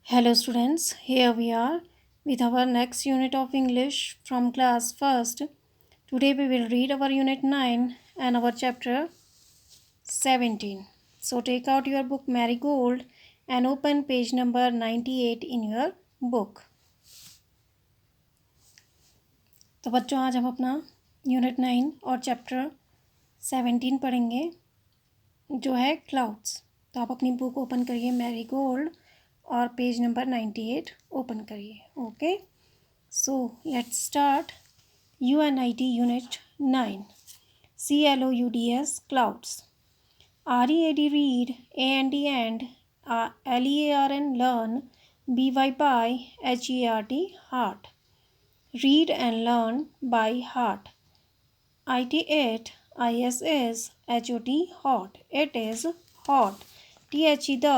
Hello students, here we are with our next unit of English from class first. Today we will read our unit 9 and our chapter 17. So take out your book Marigold and open page number 98 in your book. तो बच्चों आज हम अपना unit 9 और chapter 17 पढ़ेंगे जो है clouds. तो आप अपनी बुक ओपन करिए मैरीगोल्ड और पेज नंबर 98 ओपन करिए। Okay, so let's start UNIT unit 9 CLOUDS clouds READ read AND LEARN learn BY by HEART heart read and learn by heart IT8 ISS HOT hot it is hot THE the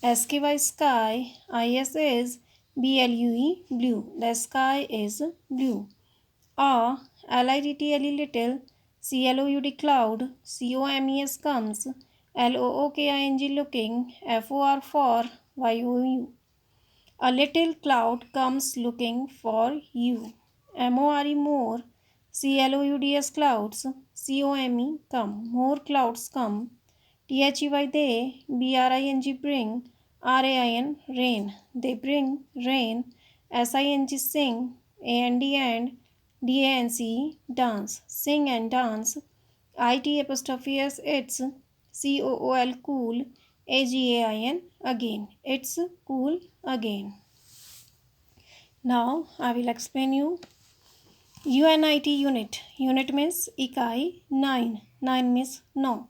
SKY sky ISS BLUE blue the sky is blue A LITTLE little CLOUD cloud COMES comes LOOKING looking FOR for YOU a little cloud comes looking for you MORE more CLOUDS clouds COME come more clouds come THEY they BRING bring RAIN rain they bring rain SING sing and DANCE dance sing and dance IT apostrophe S it's COOL cool AGAIN again it's cool again. Now I will explain you UNIT unit means इकाई 9 means 9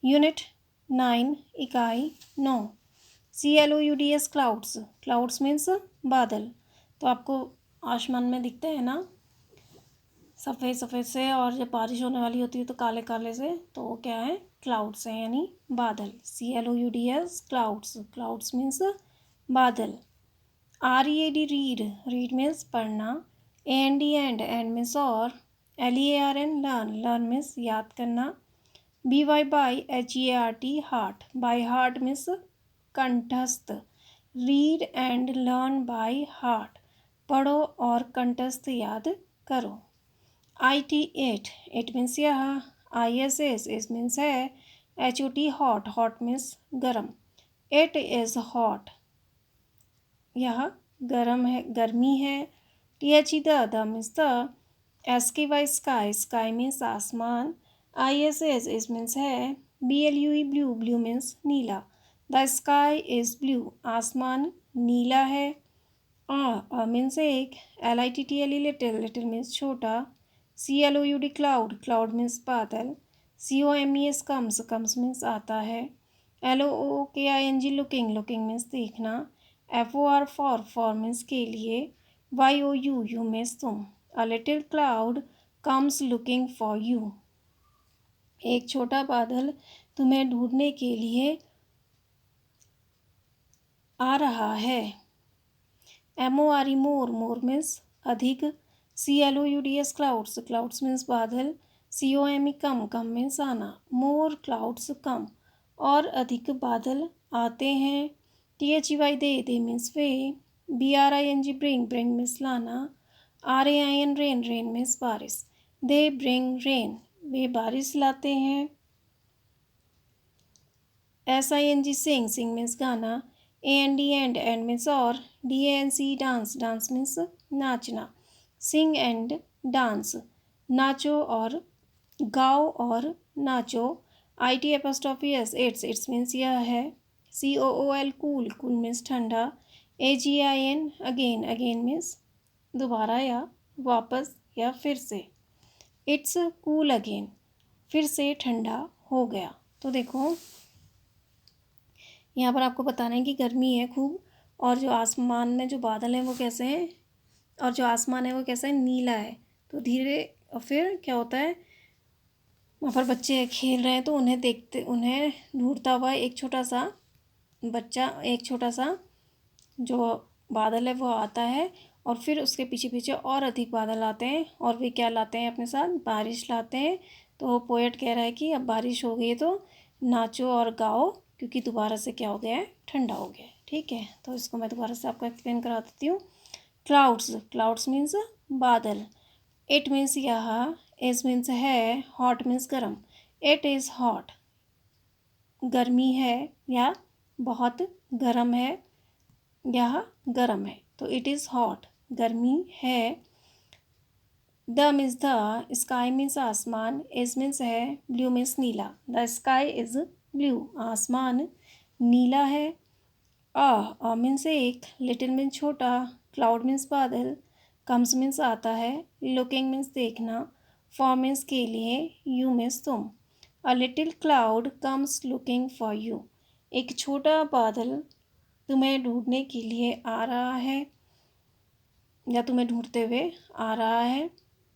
unit 9 इकाई 9 CLOUDS clouds means बादल। तो आपको आसमान में दिखते हैं ना सफ़ेद सफ़ेद से, और जब बारिश होने वाली होती है तो काले काले से, तो वो क्या है क्लाउड्स हैं यानी बादल। CLOUDS क्लाउड्स मीन्स बादल। READ रीड मीन्स पढ़ना। AND मीन्स और। LEARN लर्न मीन्स याद करना। BY by HEART heart by heart means कंठस्थ। Read and learn by heart पढ़ो और कंठस्थ याद करो। IT8 मीन्स यह। ISS मीन्स है। HOT हॉट मीन्स गरम। इट इज़ हॉट यह गरम है, गर्मी है। THE the means the. SKY sky means आसमान। ISS मीन्स है। BLUE blue means Neela. The sky is blue आसमान नीला है। मीन्स एक। LITTLE लिटिल मीन्स छोटा। CLOUD क्लाउड मीन्स बादल। COMES कम्स मीन्स आता है। LOOKING लुकिंग मीन्स देखना। FOR फॉर मीन्स के लिए। YOU मीन्स तुम। A little cloud comes looking for you एक छोटा बादल तुम्हें ढूंढने के लिए आ रहा है। MORE मोर मीन्स अधिक। CLOUDS क्लाउड्स मीन्स बादल। COME कम मीन्स आना। मोर क्लाउड्स कम और अधिक बादल आते हैं। THEY they means way. BRING bring means लाना। RAIN रेन मीन्स बारिश। दे ब्रिंग रेन वे बारिश लाते हैं। SING सिंग मीन्स गाना। AND मीन्स और। DANCE डांस मीन्स नाचना। सिंग एंड डांस नाचो और गाओ और नाचो। IT apostrophe S it's means यह है। COOL कूल मीन्स ठंडा। AGIN अगेन मीन्स दोबारा या वापस या फिर से। इट्स कूल अगेन फिर से ठंडा हो गया। तो देखो यहाँ पर आपको बताना है कि गर्मी है खूब, और जो आसमान में जो बादल हैं वो कैसे हैं, और जो आसमान है वो कैसा है नीला है। तो धीरे और फिर क्या होता है वहाँ पर बच्चे खेल रहे हैं तो उन्हें ढूंढता हुआ एक छोटा सा बच्चा, एक छोटा सा जो बादल है वो आता है, और फिर उसके पीछे पीछे और अधिक बादल आते हैं, और वे क्या लाते हैं अपने साथ बारिश लाते हैं। तो पोएट कह रहा है कि अब बारिश हो गई है तो नाचो और गाओ क्योंकि दोबारा से क्या हो गया है, ठंडा हो गया है। ठीक है, तो इसको मैं दोबारा से आपको एक्सप्लेन करा देती हूँ। क्लाउड्स, क्लाउड्स मीन्स बादल। इट मीन्स यह, इज मीन्स है, हॉट मीन्स गर्म। इट इज़ हॉट, गर्मी है या बहुत गर्म है, यह गर्म है, तो इट इज़ हॉट, गर्मी है। The means the, sky means आसमान, इज मीन्स है, blue means Neela. The sky is blue, आसमान नीला है। अ मीन्स एक, लिटिल मीन्स छोटा, क्लाउड मीन्स बादल, कम्स मीन्स आता है, लुकिंग मीन्स देखना, फॉर मीन्स के लिए, यू मीन्स तुम। A little cloud comes looking for you, एक छोटा बादल तुम्हें ढूंढने के लिए आ रहा है या तुम्हें ढूंढते हुए आ रहा है।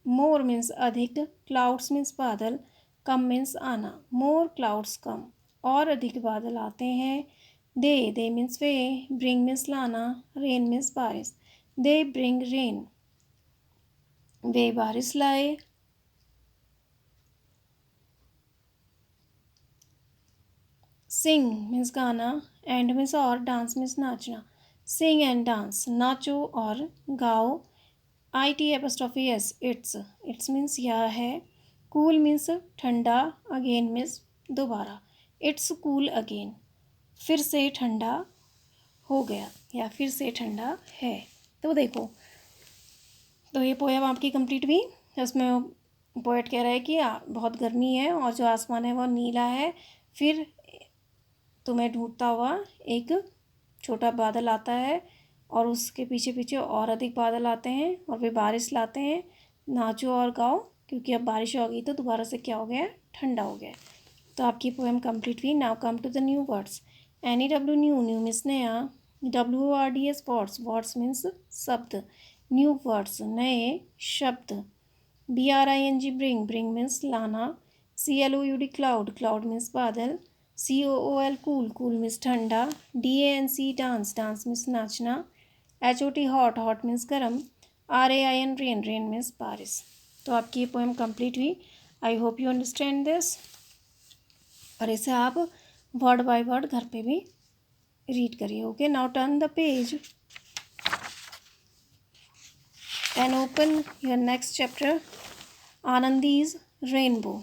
मोर मीन्स अधिक, क्लाउड्स मीन्स बादल, कम मीन्स आना, मोर क्लाउड्स कम, और अधिक बादल आते हैं। दे मीन्स वे, ब्रिंग मीन्स लाना, रेन मीन्स बारिश, दे ब्रिंग रेन, वे बारिश लाए। सिंग मीन्स गाना, एंड मीन्स और, डांस मीन्स नाचना, सिंग एंड डांस, नाचो और गाओ। IT'S, इट्स मीन्स यह है। कूल मीन्स ठंडा, अगेन मीन्स दोबारा, इट्स कूल अगेन, फिर से ठंडा हो गया या फिर से ठंडा है। तो देखो, तो ये पोएम आपकी कंप्लीट हुई। उसमें पोएट कह रहा है कि बहुत गर्मी है और जो आसमान है वो नीला है, फिर तुम्हें ढूंढता हुआ एक छोटा बादल आता है और उसके पीछे पीछे और अधिक बादल आते हैं और वे बारिश लाते हैं। नाचो और गाओ, क्योंकि अब बारिश हो गई तो दोबारा से क्या हो गया, ठंडा हो गया। तो आपकी पोएम कंप्लीट हुई। Now come to the new words. NEW, new, new means नया। WORDS, वर्ड्स, वर्ड्स मीन्स शब्द, न्यू वर्ड्स नए शब्द। BRING, ब्रिंग, ब्रिंग मीन्स लाना। CLOUD, क्लाउड, क्लाउड मीन्स बादल। COOL, कूल, कूल मीन्स ठंडा। DANCE, डांस, डांस मीन्स नाचना। HOT, hot, hot means गर्म। RAIN, rain, rain means बारिश। तो आपकी ये पोएम कंप्लीट हुई। I hope you understand this. और इसे आप वर्ड बाय वर्ड घर पे भी रीड करिए। Okay, now turn the page and open your next chapter, Anandi's rainbow.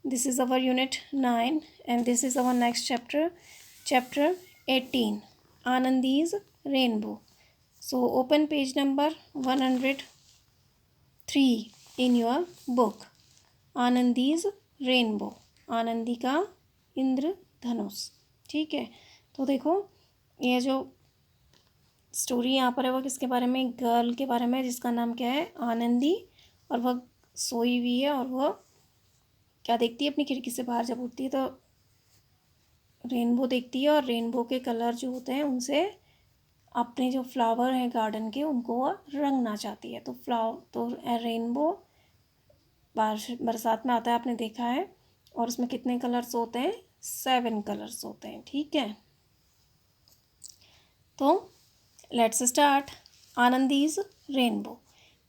This is our unit 9 and this is our next chapter, chapter 18, Anandi's Rainbow. So open page number 103 in your book. Anandi's Rainbow, Anandi का इंद्रधनुष। ठीक है, तो देखो ये जो story यहाँ पर है वो किसके बारे में, गर्ल के बारे में जिसका नाम क्या है, आनंदी। और वह सोई हुई है और वह क्या देखती है, अपनी खिड़की से बाहर जब उठती है तो रेनबो देखती है और रेनबो के कलर जो होते हैं उनसे अपने जो फ्लावर हैं गार्डन के उनको वह रंगना चाहती है। तो रेनबो बरसात में आता है, आपने देखा है, और उसमें कितने कलर्स होते हैं, 7 कलर्स होते हैं। ठीक है, तो let's start. Anandi's rainbow,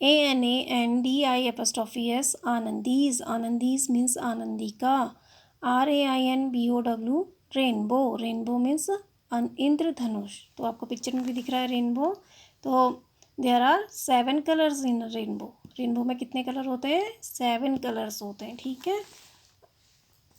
ANANDI'S, Anandi's, Anandi's means Anandi का। RAINBOW, रेनबो, रेनबो मीन्स इंद्रधनुष। तो आपको पिक्चर में भी दिख रहा है रेनबो। तो there are 7 colours in rainbow, rainbow में कितने कलर होते हैं, 7 कलर्स होते हैं। ठीक है,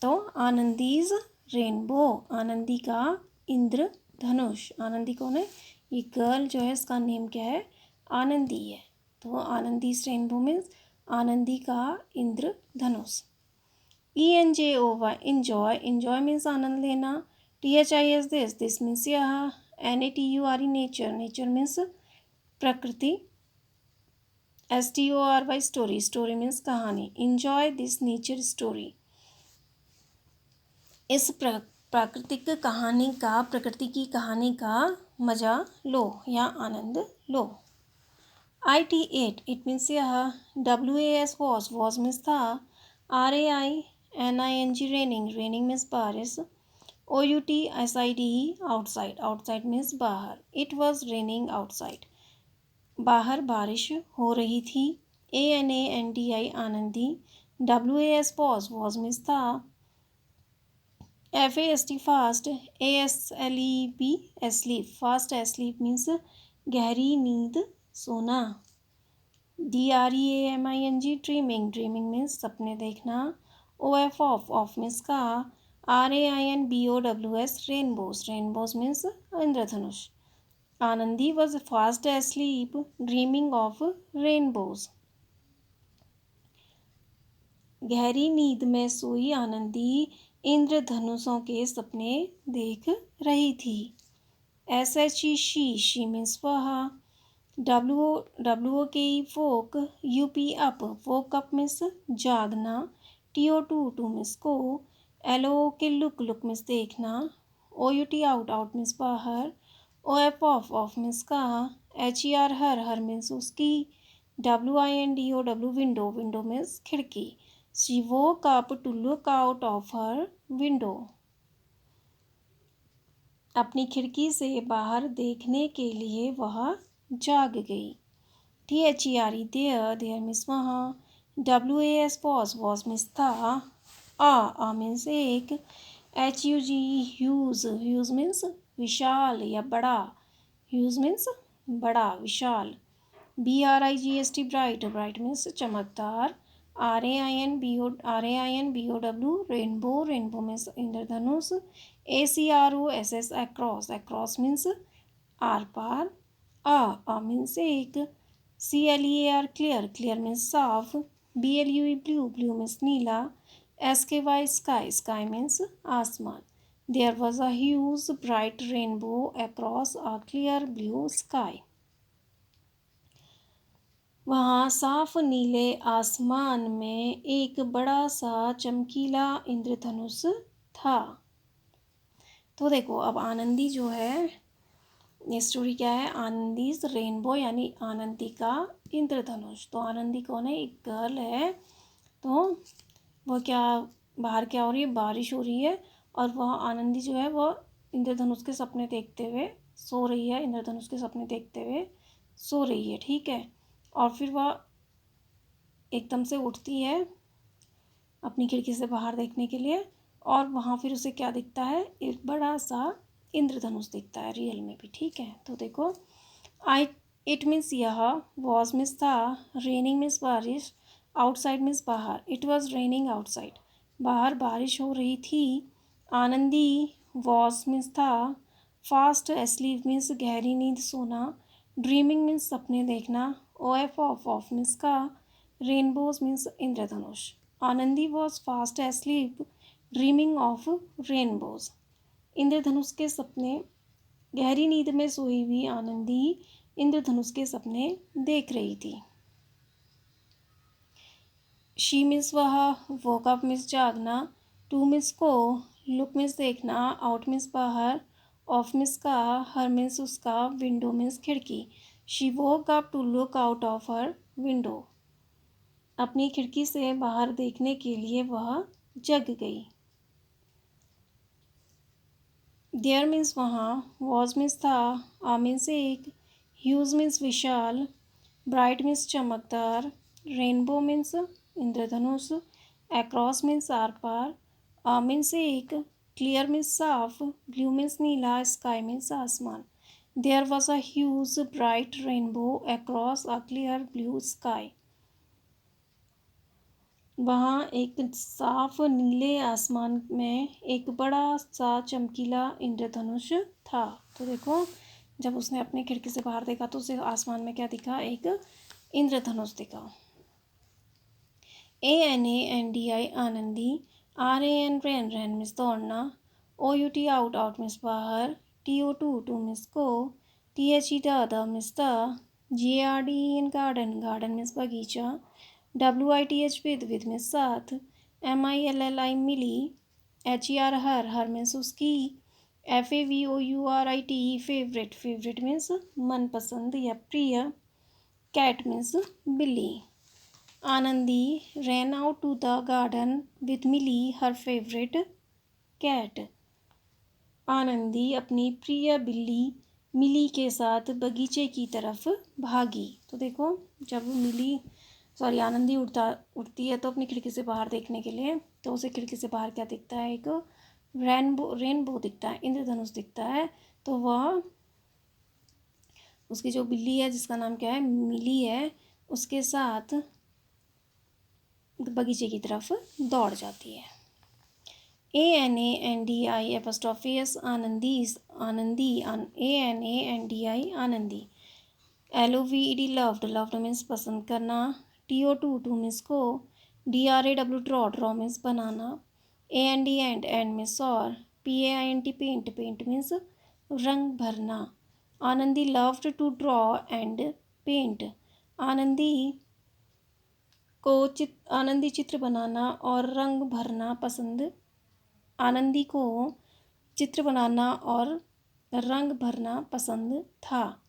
तो आनंदीज रेनबो, आनंदी का इंद्रधनुष। आनंदी कौन है, ये गर्ल जो है इसका नेम क्या है, आनंदी है। तो आनंदी रेनबो मीन्स आनंदी का इंद्रधनुष। ENJOY, इंजॉय, इंजॉय मीन्स आनंद लेना। THIS, दिस मीन्स यह। NATURE, नेचर, नेचर मीन्स प्रकृति। STORY, स्टोरी, स्टोरी मीन्स कहानी। इंजॉय दिस नेचर स्टोरी, इस प्राकृतिक कहानी का, प्रकृति की कहानी का मजा लो या आनंद लो। IT8, इट मीन्स यह। WAS, वॉज मीन्स था। RAINING, रेनिंग, रेनिंग मीन्स बारिश। OUTSIDE, आउटसाइड, आउटसाइड मीन्स बाहर। इट वॉज रेनिंग आउटसाइड, बाहर बारिश हो रही थी। ANANDI, Anandi. WAS, was means था। FAST fast, ASLEP asleep, fast asleep means गहरी नींद सोना। DREAMING dreaming, dreaming means सपने देखना। OF off means का। RAINBOWS rainbows, rainbows means Indradhanush. Anandi was fast asleep dreaming of rainbows। गहरी नींद में सोई आनंदी इंद्रधनुषों के सपने देख रही थी। SHE she means वह। WOKE woke, UP up, woke up means जागना। TO2 means को। LOOK look means देखना। OUT out means बाहर। OF off means का। HER हर means उसकी। WINDOW window means खिड़की। She woke up to look out of her window। अपनी खिड़की से बाहर देखने के लिए वह जाग गई। THERE there means वहाँ। WAS was means था। A means एक। HUGE huge means विशाल या बड़ा। huge means बड़ा विशाल। BRIGST bright means चमकदार। RAINBOW rainbow means इंद्रधनुष। ACROSS across means आर पार। A means एक। CLEAR clear means साफ। BLUE blue means नीला। SKY sky means आसमान। There was a huge bright rainbow across a clear blue sky। वहाँ साफ नीले आसमान में एक बड़ा सा चमकीला इंद्रधनुष था। तो देखो अब आनंदी जो है, ये स्टोरी क्या है, आनंदी रेनबो यानी आनंदी का इंद्रधनुष। तो आनंदी कौन है, एक गर्ल है। तो वह क्या, बाहर क्या हो रही है, बारिश हो रही है और वह आनंदी जो है वह इंद्रधनुष के सपने देखते हुए सो रही है। इंद्रधनुष के सपने देखते हुए सो रही है, ठीक है। और फिर वह एकदम से उठती है अपनी खिड़की से बाहर देखने के लिए और वहाँ फिर उसे क्या दिखता है, एक बड़ा सा इंद्रधनुष दिखता है, रियल में भी, ठीक है। तो देखो इट मीन्स यह, वॉज मीन्स था, रेनिंग मीन्स बारिश, आउटसाइड मीन्स बाहर। इट वॉज रेनिंग आउटसाइड, बाहर बारिश हो रही थी। आनंदी वॉज मीन्स था। फास्ट एस्लीप मीन्स गहरी नींद सोना। ड्रीमिंग मीन्स सपने देखना। OF ऑफ मीन्स का। रेनबोज मीन्स इंद्रधनुष। Anandi was fast asleep dreaming of rainbows. इंद्रधनुष के सपने, गहरी नींद में सोई हुई आनंदी इंद्रधनुष के सपने देख रही थी। शी मीन्स वह, वोक अप मीन्स जागना। टू मीन्स को। लुक मीन्स देखना। आउट मीन्स बाहर। ऑफ मीन्स का। हर मीन्स उसका। विंडो मीन्स खिड़की। She woke up to look out of her window. अपनी खिड़की से बाहर देखने के लिए वह जग गई। देयर मीन्स वहाँ। वॉज मीन्स था। आ मीन्स एक। ह्यूज मीन्स विशाल। ब्राइट मीन्स चमकदार। रेनबो मीन्स इंद्रधनुष। अक्रॉस मीन्स आर पार। आ मीन्स एक। क्लियर मीन्स साफ। ब्लू मीन्स नीला। स्काई मीन्स आसमान। There was a huge bright rainbow across a clear blue sky. वहाँ एक साफ नीले आसमान में एक बड़ा सा चमकीला इंद्रधनुष था। तो देखो जब उसने अपनी खिड़की से बाहर देखा तो उसे आसमान में क्या दिखा, एक इंद्रधनुष दिखा। ANANDI Anandi. RAN ran means दौड़ना। OUT आउट मीन्स बाहर। TO2 मीन्स को। THE the means the. GARDEN garden means बगीचा। WITH विद मीन्स साथ। MILLI Milli. HER her means उसकी। FAVOURITE फेवरेट मीन्स मनपसंद या प्रिय। कैट मीन्स बिल्ली। Anandi ran out to the garden with Milli her favourite cat. Anandi अपनी प्रिय बिल्ली मिली के साथ बगीचे की तरफ भागी। तो देखो जब आनंदी उठती है तो अपनी खिड़की से बाहर देखने के लिए, तो उसे खिड़की से बाहर क्या दिखता है, एक रेनबो दिखता है, इंद्रधनुष दिखता है, तो वह उसकी जो बिल्ली है जिसका नाम क्या है, मिली है, उसके साथ बगीचे की तरफ दौड़ जाती है। ANANDI Anandi ANANDI Anandi. LOVED loved means पसंद करना। TO टू मीन्स को। DRAW ड्रॉ मीन्स बनाना। AND एंड मीन्स और। PAINT पेंट मीन्स रंग भरना। Anandi loved to draw and paint. Anandi चित्र बनाना और रंग भरना पसंद। आनंदी को चित्र बनाना और रंग भरना पसंद था।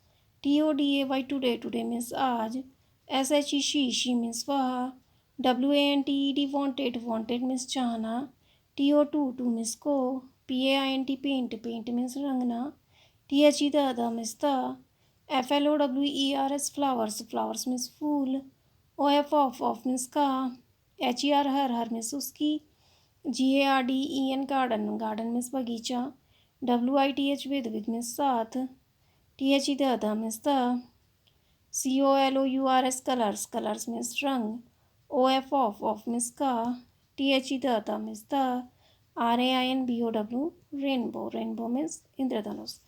TODAY टुडे मीन्स आज। SHE शी मीन्स वह। WANTED वांटेड मीन्स चाहना। TO टू मीन्स को। PAINT पेंट मीन्स रंगना। THE the means the. FLOWERS flowers means फूल। OF ऑफ मीन्स का। HER हर मीन्स उसकी। GARDEN गार्डन मीन्स बगीचा। WITH with means साथ। THE the means the. COLOURS colours means रंग। OF of means का। THE the means the. RAINBOW rainbow means इंद्रधनुष।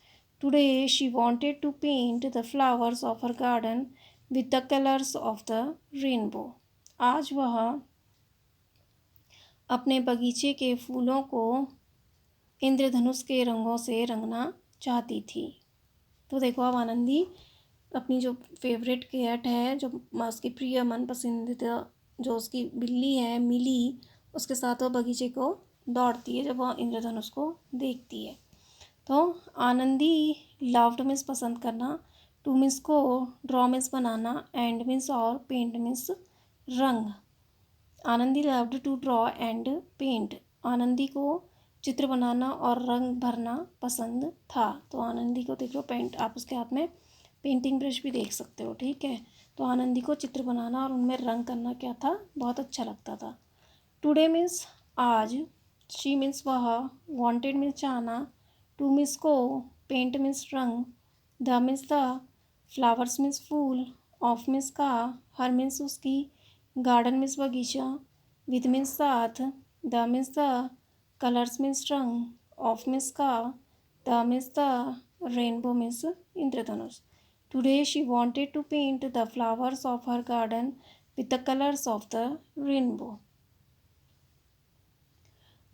Today she wanted to paint the flowers of her garden with the colours of the rainbow. आज वह अपने बगीचे के फूलों को इंद्रधनुष के रंगों से रंगना चाहती थी। तो देखो अब आनंदी अपनी जो फेवरेट कैट है, जो उसकी प्रिय मन पसंदीदा जो उसकी बिल्ली है मिली, उसके साथ वो बगीचे को दौड़ती है जब वह इंद्रधनुष को देखती है। तो आनंदी लव्ड मीन्स पसंद करना। टू मीन्स को। ड्रॉ मीन्स बनाना। एंड मीन्स और। पेंट मीन्स रंग। Anandi loved to draw and paint. Anandi को चित्र बनाना और रंग भरना पसंद था। तो आनंदी को देख लो पेंट, आप उसके हाथ में पेंटिंग ब्रश भी देख सकते हो, ठीक है। तो आनंदी को चित्र बनाना और उनमें रंग करना क्या था, बहुत अच्छा लगता था। टुडे मीन्स आज। शी मीन्स वह। वांटेड मीन्स चाहना। टू मीन्स को। पेंट मीन्स रंग। The means the. Flowers means फूल। ऑफ मीन्स का। हर मीन्स उसकी। गार्डन मीन्स बगीचा। विद मीन्स साथ। The means the. Colours means रंग। ऑफ मीन्स का। The means the. Rainbow means इंद्रधनुष। Today she wanted to paint the flowers of her garden with the colours of the rainbow.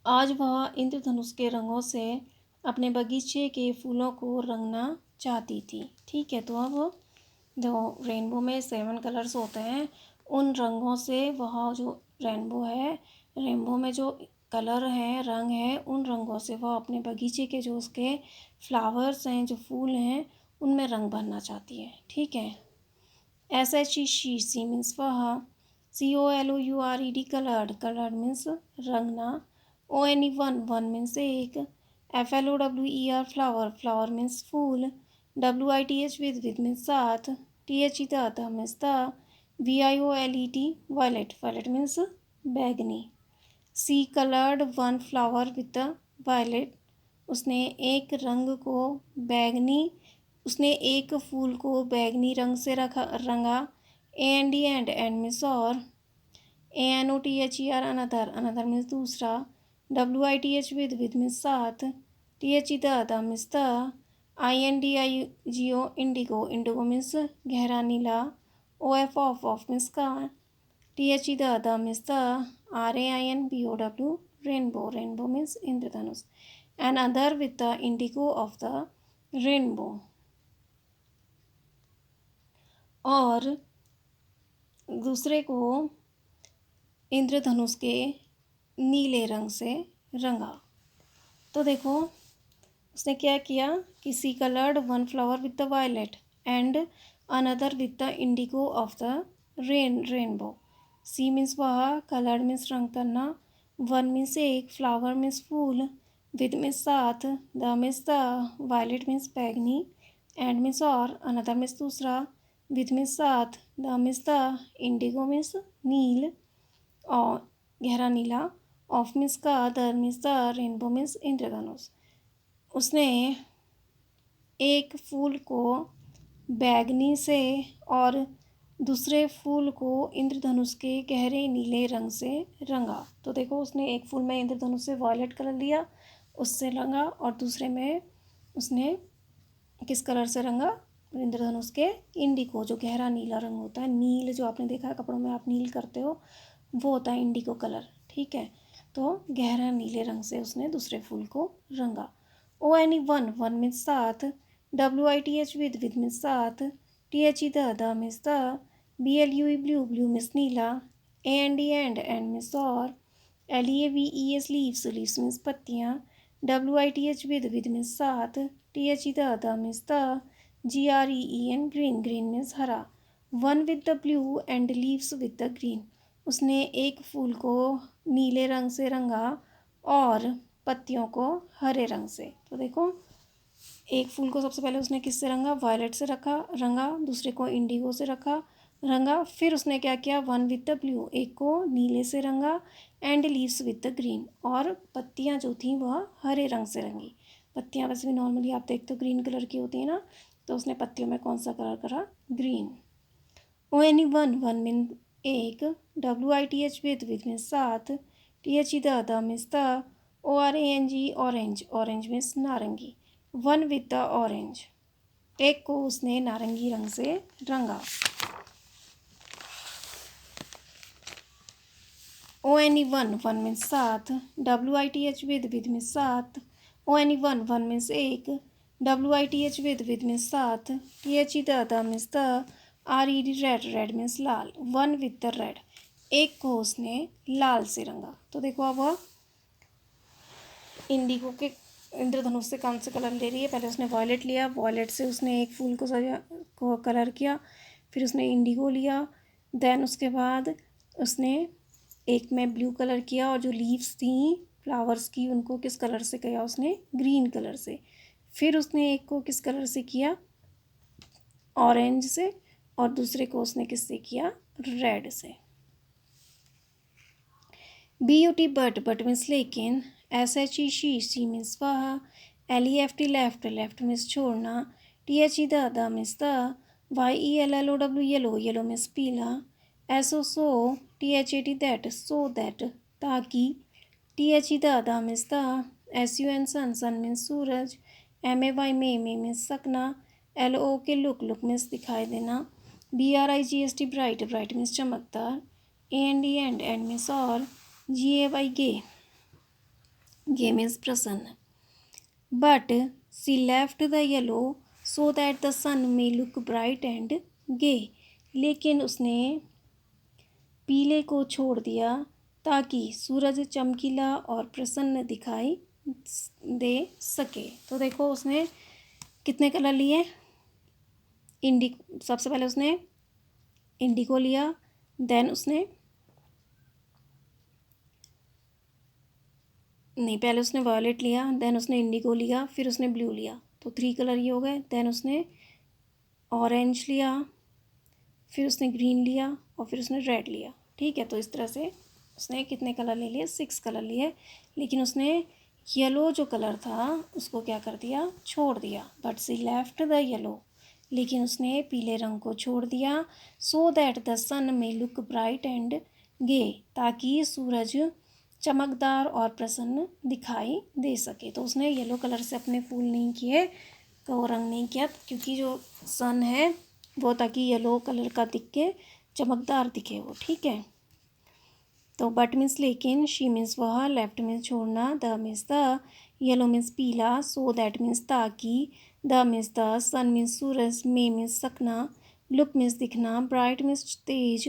आज वह इंद्रधनुष के रंगों से अपने बगीचे के फूलों को रंगना चाहती थी, ठीक है। तो अब जो रेनबो में 7 कलर्स होते हैं, उन रंगों से वह जो रेनबो में जो कलर हैं, रंग हैं, उन रंगों से वह अपने बगीचे के जो उसके फ्लावर्स हैं, जो फूल हैं, उनमें रंग भरना चाहती है, ठीक है। SHE शी मीन्स वह। COLOURED कलर्ड मीन्स रंगना। ONE वन मीन्स एक। FLOWER फ्लावर मीन्स फूल। WITH विद मीन्स साथ। THE the means the. VIOLET means बैगनी। She coloured one flower with the violet. उसने एक फूल को बैगनी रंग से रंगा। एंड मीन्स और। ANOTHER अनदर मीन्स दूसरा। WITH विद मीन्स साथ। THE the means the. INDIGO indigo means गहरा नीला। OF ऑफ मीन्स का। THE the means the. RAINBOW rainbow means इंद्रधनुष। Another with the indigo of the rainbow. और दूसरे को इंद्रधनुष के नीले रंग से रंगा। तो देखो उसने क्या किया कि she coloured one flower with the violet and another with the indigo of the rainbow. She means वह। कलर्ड मीन्स रंग करना। वन मीन्स एक। फ्लावर मीन्स फूल। विद मीन्स साथ। The means the. Violet means बैगनी। एंड मीन्स और। Another means दूसरा। With means साथ। The means the. Indigo means नील और गहरा नीला। ऑफ मीन्स का, the means the, rainbow means इंद्रधनुष। उसने एक फूल को बैगनी से और दूसरे फूल को इंद्रधनुष के गहरे नीले रंग से रंगा। तो देखो उसने एक फूल में इंद्रधनुष से वॉयलेट कलर लिया, उससे रंगा, और दूसरे में उसने किस कलर से रंगा? इंद्रधनुष के इंडिको, जो गहरा नीला रंग होता है, नील जो आपने देखा है कपड़ों में आप नील करते हो, वो होता है इंडिको कलर, ठीक है। तो गहरा नीले रंग से उसने दूसरे फूल को रंगा। O N E one, one means साथ, WITH विद मीन्स साथ, THE the means the, BLUE blue, blue means नीला, AND एंड मीन्स और, LEAVES लीव्स, लीव्स मीन्स पत्तियाँ, WITH विद मीन्स साथ, THE the means the, GREEN green, green means हरा। One with the blue and leaves with the green, उसने एक फूल को नीले रंग से रंगा और पत्तियों को हरे रंग से। तो देखो एक फूल को सबसे पहले उसने किससे रंगा? वायलेट से रंगा, दूसरे को इंडिगो से रंगा, फिर उसने क्या किया? वन विद द ब्लू, एक को नीले से रंगा, and leaves with the green, और पत्तियाँ जो थी वह हरे रंग से रंगी। पत्तियाँ वैसे भी नॉर्मली आप देखते हो ग्रीन कलर की होती है ना, तो उसने पत्तियों में कौन सा कलर करा? ग्रीन। ONE वन मीन एक, WITH विद मीन साथ, THE the means the, ORANG orange, orange means नारंगी। वन विद द ऑरेंज, एक को उसने नारंगी रंग से रंगा। ONE वन मीन्स साथ, WITH विद मीन्स साथ, ONE वन मीन्स एक, WITH विद मीन्स साथ, THE the means the, RED red, red means Lal. One with the red, एक को उसने लाल से रंगा। तो देखो अब वह इंडिगो के इंद्रधनुष से कौन से कलर ले रही है? पहले उसने वॉयलेट लिया, वॉयलेट से उसने एक फूल को कलर किया, फिर उसने इंडिगो लिया, देन उसके बाद उसने एक में ब्लू कलर किया, और जो लीव्स थी फ्लावर्स की उनको किस कलर से किया? उसने ग्रीन कलर से। फिर उसने एक को किस कलर से किया? ऑरेंज से, और दूसरे को उसने किससे किया? रेड से। BUT बट, बट मीन्स लेकिन, SHE शी मीन्स वह, LEFT लेफ्ट, लेफ्ट मीन्स छोड़ना, THE the means the, YELLOW yellow, yellow means पीला, SO so, THAT that, so that ताकि, THE the means the, SUN sun, sun means सूरज, MAY may means सकना, LOOK look, look means दिखाई देना, BRIGST bright, bright means चमकदार, AND and means और, GAY gay, gay means प्रसन्न। But she left the yellow so that the sun may look bright and gay, लेकिन उसने पीले को छोड़ दिया ताकि सूरज चमकीला और प्रसन्न दिखाई दे सके। तो देखो उसने कितने कलर लिए? सबसे पहले उसने इंडिगो लिया, देन उसने पहले उसने वायलेट लिया, देन उसने इंडिगो लिया, फिर उसने ब्लू लिया, तो 3 कलर ये हो गए। देन उसने ऑरेंज लिया, फिर उसने ग्रीन लिया, और फिर उसने रेड लिया, ठीक है। तो इस तरह से उसने कितने कलर ले लिए? 6 कलर लिए, लेकिन उसने येलो जो कलर था उसको क्या कर दिया? छोड़ दिया। But she left the yellow, लेकिन उसने पीले रंग को छोड़ दिया, so that the sun may look bright and gay, ताकि सूरज चमकदार और प्रसन्न दिखाई दे सके। तो उसने येलो कलर से अपने फूल नहीं किए, तो रंग नहीं किया, क्योंकि जो सन है वो ताकि येलो कलर का दिख के चमकदार दिखे वो, ठीक है। तो बट मीन्स लेकिन, शी मीन्स वह, लेफ्ट मीन्स छोड़ना, the means the, yellow means पीला, सो दैट मीन्स ताकि, the means the, sun means सूरज, मे मीन्स सकना, लुक मीन्स दिखना, ब्राइट मीन्स तेज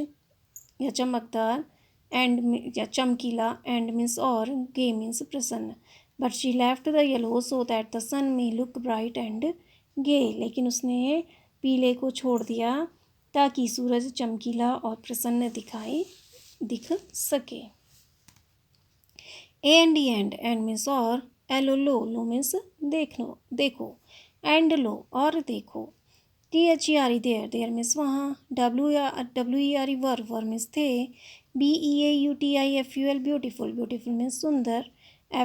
या चमकदार, एंड या चमकीला, एंड मीन्स और, गे मीन्स प्रसन्न। But she left the yellow so that the sun may look bright and gay, लेकिन उसने पीले को छोड़ दिया ताकि सूरज चमकीला और प्रसन्न दिख सके। एंड मीन्स और, लो लो मीन्स देखो, एंड लो और देखो, THERE देयर मीन्स वहाँ, WERE वर मीन्स थे, BEAUTIFUL ब्यूटीफुल, ब्यूटीफुल मीन्स सुंदर,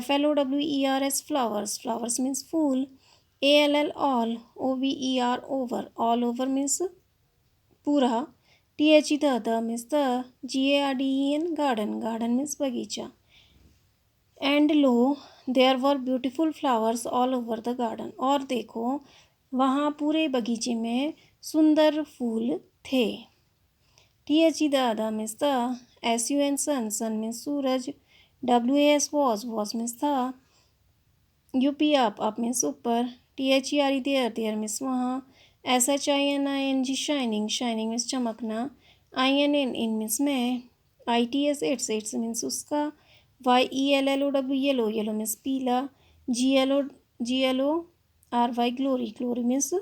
FLOWERS फ्लावर्स मीन्स फूल, ALL all, OVER over, all over means पूरा, THE the means the, GARDEN garden means बगीचा, and lo there were beautiful flowers all over the garden, और देखो वहाँ पूरे बगीचे में सुंदर फूल थे। THE the means the, SUN sun means सूरज, WAS वॉज मीन्स था, UP अप मीन्स ऊपर, THERE देयर मीन्स वहाँ, SHINING शाइनिंग मीन्स चमकना, IN इन मीन्स में, ITS इट्स मीन्स उसका, YELLOW येलो मीन्स पीला, GLORY ग्लोरी मीन्स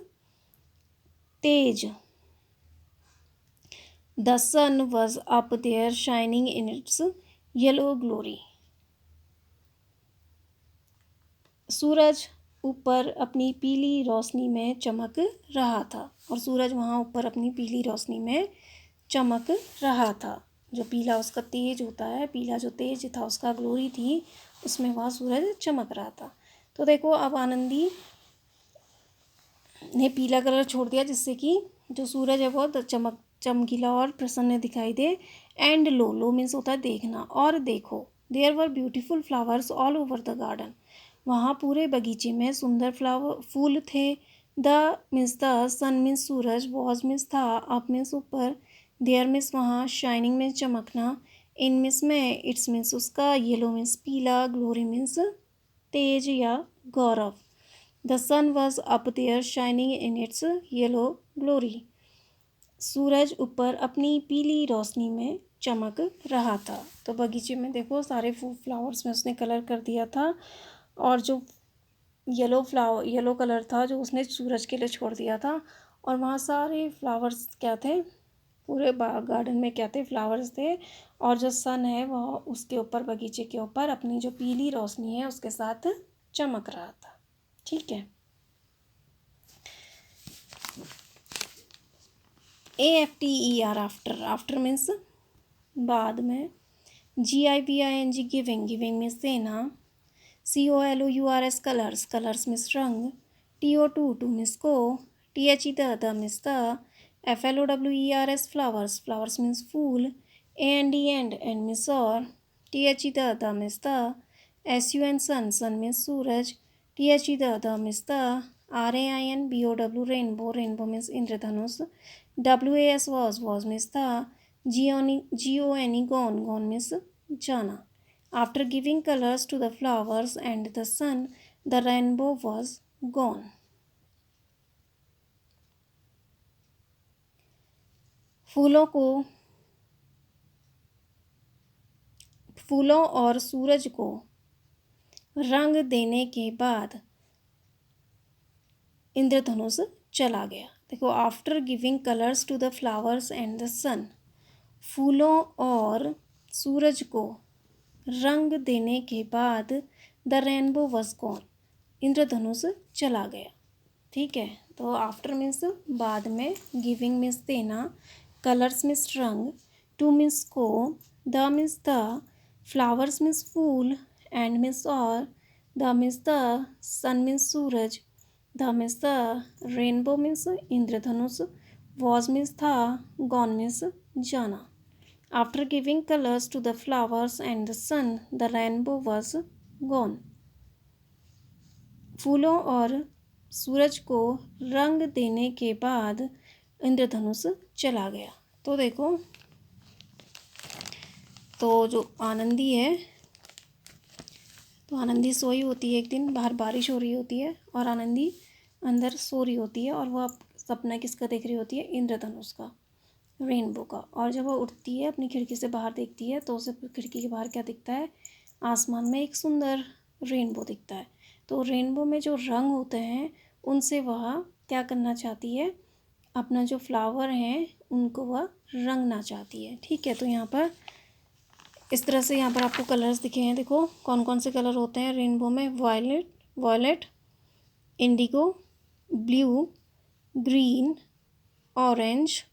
तेज। The sun was up there shining in its yellow glory, सूरज ऊपर अपनी पीली रोशनी में चमक रहा था, और सूरज वहाँ ऊपर अपनी पीली रोशनी में चमक रहा था। जो पीला उसका तेज होता है, पीला जो तेज था उसका ग्लोरी थी, उसमें वह सूरज चमक रहा था। तो देखो अब आनंदी ने पीला कलर छोड़ दिया जिससे कि जो सूरज है वो चमकीला और प्रसन्न दिखाई दे। एंड लो मीन्स होता है देखना, और देखो, there were beautiful flowers all over the garden, वहाँ पूरे बगीचे में सुंदर फूल थे। The means the, sun means सूरज, वॉज मीन्स था, अप मीन्स ऊपर, देयर मीन्स वहाँ, शाइनिंग मीन्स चमकना, इन मीन्स में, इट्स मीन्स उसका, येलो मीन्स पीला, ग्लोरी मीन्स तेज या गौरव। The sun was up there shining in its yellow glory, सूरज ऊपर अपनी पीली रोशनी में चमक रहा था। तो बगीचे में देखो सारे फ्लावर्स में उसने कलर कर दिया था, और जो येलो कलर था जो उसने सूरज के लिए छोड़ दिया था, और वहाँ सारे फ्लावर्स क्या थे, पूरे गार्डन में क्या थे, फ्लावर्स थे, और जो सन है वह उसके ऊपर, बगीचे के ऊपर अपनी जो पीली रोशनी है उसके साथ चमक रहा था। ठीक है। AFTER आफ्टर मीन्स बाद में, GIVING गिविंग मीन्स देना, COLOURS कलर्स मीन्स रंग, TO2 मीन्स को, THE the means the, FLOWERS flowers means फूल, AND एंड मीन्स और, THE the means the, SUN sun means सूरज, THE the means the, RAINBOW rainbow means इंद्रधनुष, WAS was means था, GONE gone means जाना। After giving colors to the flowers and the sun, the rainbow was gone. फूलों और सूरज को रंग देने के बाद इंद्रधनुष चला गया। देखो, after giving colours to the flowers and the sun, फूलों और सूरज को रंग देने के बाद द रेनबो वॉज गॉन, इंद्रधनुष चला गया। ठीक है। तो आफ्टर मीन्स बाद में, गिविंग मीन्स देना, कलर्स मीन्स रंग, टू मीन्स को, the means the, flowers means फूल, एंड मीन्स और, the means the, sun means सूरज, the means the, rainbow means इंद्रधनुष, वॉज मीन्स था, गॉन मीन्स जाना। After giving colors to the flowers and the sun, the rainbow was gone. फूलों और सूरज को रंग देने के बाद इंद्रधनुष चला गया। तो देखो, तो जो आनंदी है, तो आनंदी सोई होती है, एक दिन बाहर बारिश हो रही होती है और आनंदी अंदर सो रही होती है, और वह सपना किसका देख रही होती है, इंद्रधनुष का, रेनबो का। और जब वो उठती है अपनी खिड़की से बाहर देखती है तो उसे खिड़की के बाहर क्या दिखता है, आसमान में एक सुंदर रेनबो दिखता है। तो रेनबो में जो रंग होते हैं उनसे वह क्या करना चाहती है, अपना जो फ्लावर हैं उनको वह रंगना चाहती है। ठीक है। तो यहाँ पर इस तरह से यहाँ पर आपको कलर्स दिखे हैं। देखो कौन कौन से कलर होते हैं रेनबो में, violet, indigo, blue, green, orange,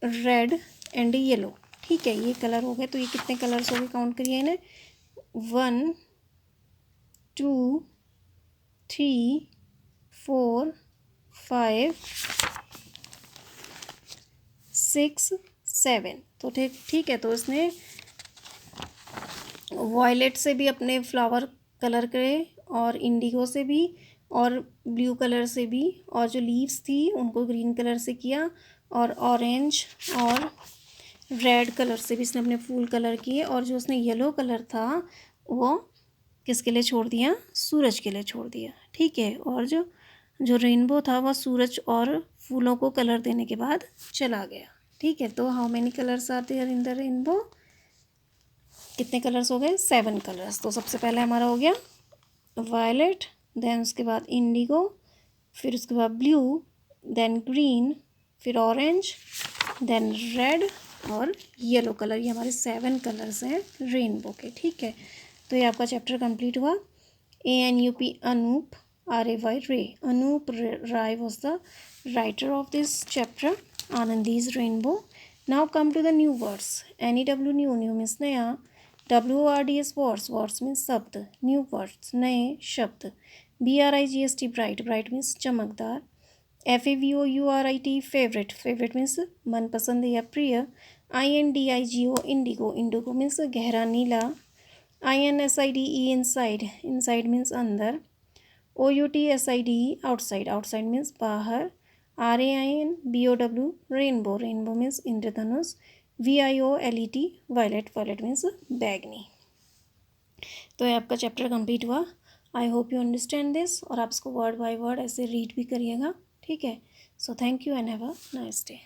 red and yellow. ठीक है, ये कलर हो गए। तो ये कितने कलर्स हो गए, काउंट करिए इन्हें। 1 2 3 4 5 6 7। तो ठीक है, तो इसने वॉयलेट से भी अपने फ्लावर कलर करे, और इंडिगो से भी, और ब्लू कलर से भी, और जो लीव्स थी उनको ग्रीन कलर से किया, और ऑरेंज और रेड कलर से भी इसने अपने फूल कलर किए, और जो उसने येलो कलर था वो किसके लिए छोड़ दिया, सूरज के लिए छोड़ दिया। ठीक है, और जो जो रेनबो था वह सूरज और फूलों को कलर देने के बाद चला गया। ठीक है, तो how many colours are there in the rainbow, कितने कलर्स हो गए, 7 कलर्स। तो सबसे पहले हमारा हो गया वायलेट, देन उसके बाद इंडिगो, फिर उसके बाद ब्लू, देन ग्रीन, फिर ऑरेंज, देन रेड और येलो कलर। ये हमारे 7 कलर्स हैं रेनबो के। ठीक है, तो ये आपका चैप्टर कंप्लीट हुआ। ANUP, Anup, RAY, Ray. Anup Ray was the writer of this chapter, Anandi's rainbow. Now come to the new words. NEW, new, new means नया। WORDS, वर्ड्स, वर्ड्स मीन्स शब्द, न्यू वर्ड्स, नए शब्द। BRIGST, ब्राइट, ब्राइट मीन्स चमकदार। FAVOURIT, favourite, favourite means मनपसंद या प्रिय। INDIGO, indigo, indigo means गहरा नीला। INSIDE, इनसाइड, इनसाइड मीन्स अंदर। OUTSIDE, आउटसाइड, आउटसाइड मीन्स बाहर। RAINBOW, रेनबो, रेनबो मीन्स इंद्रधनुष। VIOLET, वायलेट, वायलेट मीन्स बैगनी। तो ये आपका चैप्टर कंप्लीट हुआ। आई होप यू अंडरस्टैंड दिस, और आप इसको वर्ड बाय वर्ड ऐसे रीड भी करिएगा। ठीक है, so thank you and have a nice day.